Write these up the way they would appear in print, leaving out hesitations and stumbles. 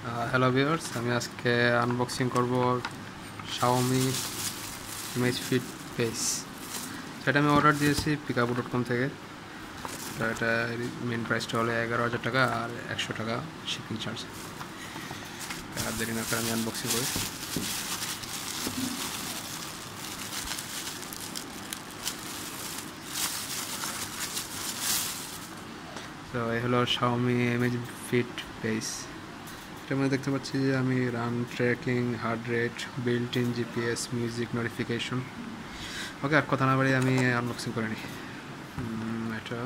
Hello viewers, আমি আজকে unboxing করব Xiaomi ইমেজ ফিট বেস। সেটা আমি অর্ডার দিয়েছি pickupoo.com থেকে। এটা মেন প্রাইসটা হলো 11,000 টাকা আর 100 টাকা শিপিং চার্জ। আর দেরি না করে আমি আনবক্সিং করি। তো এই হলো Xiaomi ইমেজ ফিট বেস। এটার মধ্যে দেখতে পাচ্ছি যে আমি run tracking, heart rate, built in GPS, music notification. Okay, আর কথা না বাড়িয়ে আমি আনবক্সিং করে নিই। এটা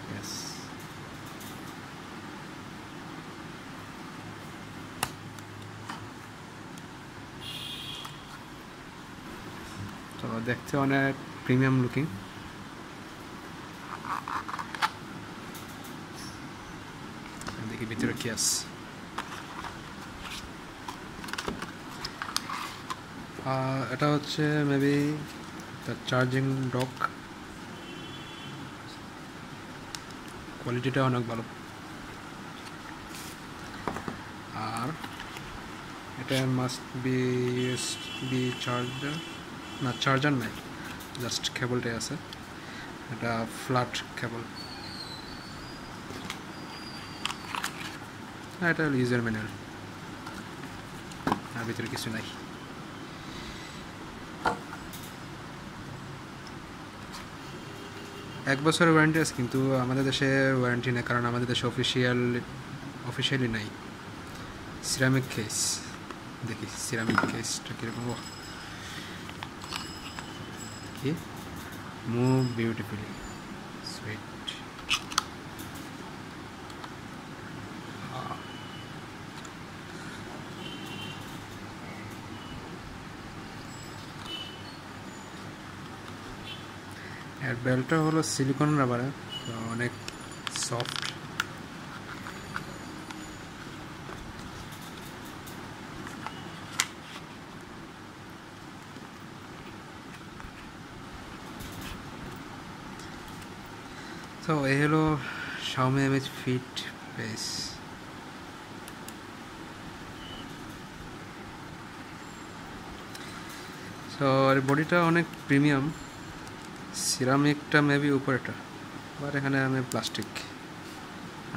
ইয়েস, তো দেখতে অনেক প্রিমিয়াম লুকিং। দেখি ভিতরে কি আছে। এটা হচ্ছে মেবি দ্য চার্জিং ডক। কোয়ালিটিটা অনেক ভালো। আর এটা মাস্ট বি চার্জার, না চার্জার নাই, জাস্ট কেবলটাই আছে। এটা ফ্ল্যাট কেবল। এটা ইউজার ম্যানুয়াল, আর ভিতরে কিছু নাই। এক বছরের ওয়ারেন্টি আছে, কিন্তু আমাদের দেশে ওয়ারেন্টি নেই, কারণ আমাদের দেশে অফিসিয়ালি নাই। সিরামিক কেস, দেখি সিরামিক কেসটা কীরকম। কি মুভ বিউটিফুলি, সুইট। এর বেল্টটা হলো সিলিকন রাবারে, অনেক সফট। তো এই হলো Xiaomi image fit base. So এর বডিটা অনেক প্রিমিয়াম। সিরামিকটা মেবি উপরেটা, আর এখানে আমি প্লাস্টিক।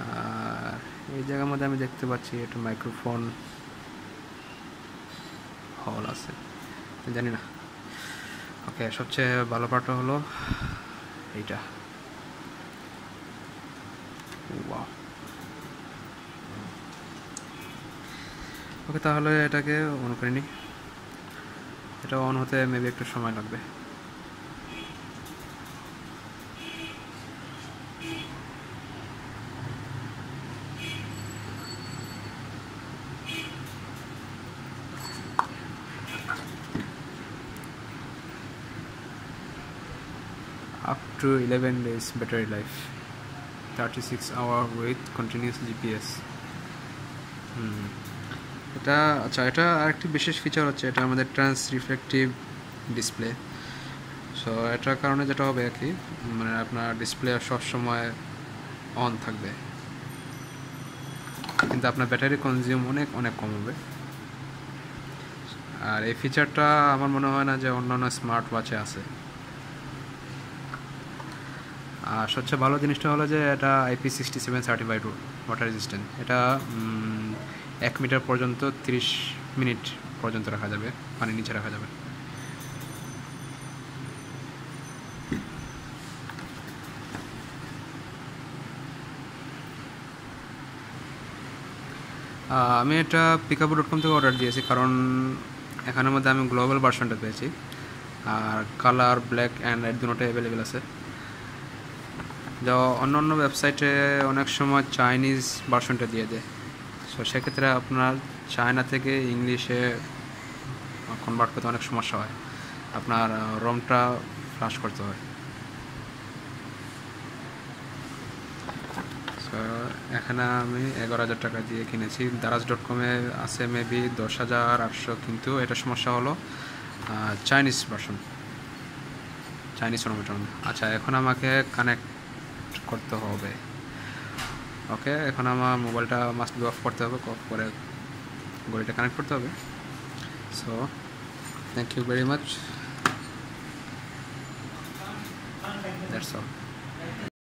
আর এই জায়গার মধ্যে আমি দেখতে পাচ্ছি একটা মাইক্রোফোন হল আছে, জানি না। ওকে, সবচেয়ে ভালো পার্টটা হলো এইটা। ওকে, তাহলে এটাকে অন করে নিই। এটা অন হতে মেবি একটু সময় লাগবে। Up to 11 days battery life, 36 hour with continuous GPS। এটা আচ্ছা, এটা আরেকটি বিশেষ ফিচার হচ্ছে এটা আমাদের ট্রান্স রিফ্লেকটিভ ডিসপ্লে। সো এটার কারণে যেটা হবে আর কি, মানে আপনার ডিসপ্লে সবসময় অন থাকবে, কিন্তু আপনার ব্যাটারি কনজিউম অনেক অনেক কম হবে। আর এই ফিচারটা আমার মনে হয় না যে অন্যান্য স্মার্ট ওয়াচে আছে। আর সবচেয়ে ভালো জিনিসটা হলো যে এটা IP67 সার্টিফাইড ওয়াটার রেজিস্ট্যান্ট। এটা 1 মিটার পর্যন্ত 30 মিনিট পর্যন্ত রাখা যাবে, পানি নিচে রাখা যাবে। আমি এটা pickupoo.com থেকে অর্ডার দিয়েছি, কারণ এখানের মধ্যে আমি গ্লোবাল ভার্সনটা পেয়েছি, আর কালার ব্ল্যাক অ্যান্ড রেড দুটোটাই অ্যাভেলেবেল আছে। যা অন্য অন্য ওয়েবসাইটে অনেক সময় চাইনিজ ভার্সনটা দিয়ে দেয়। সো সেক্ষেত্রে আপনার চায়না থেকে ইংলিশে কনভার্ট করতে অনেক সমস্যা হয়, আপনার রমটা ফ্লাশ করতে হয়। সো এখানে আমি 11,000 টাকা দিয়ে কিনেছি। daraz.com-এ আছে মেবি 10,800, কিন্তু এটা সমস্যা হলো চাইনিজ ভার্সন, চাইনিজ অনুমোদন। আচ্ছা, এখন আমাকে কানেক্ট করতে হবে। ওকে, এখন আমার মোবাইলটা মাস্ট বি অফ করতে হবে, অফ করে ঘড়িটা কানেক্ট করতে হবে। So thank you very much, that's all.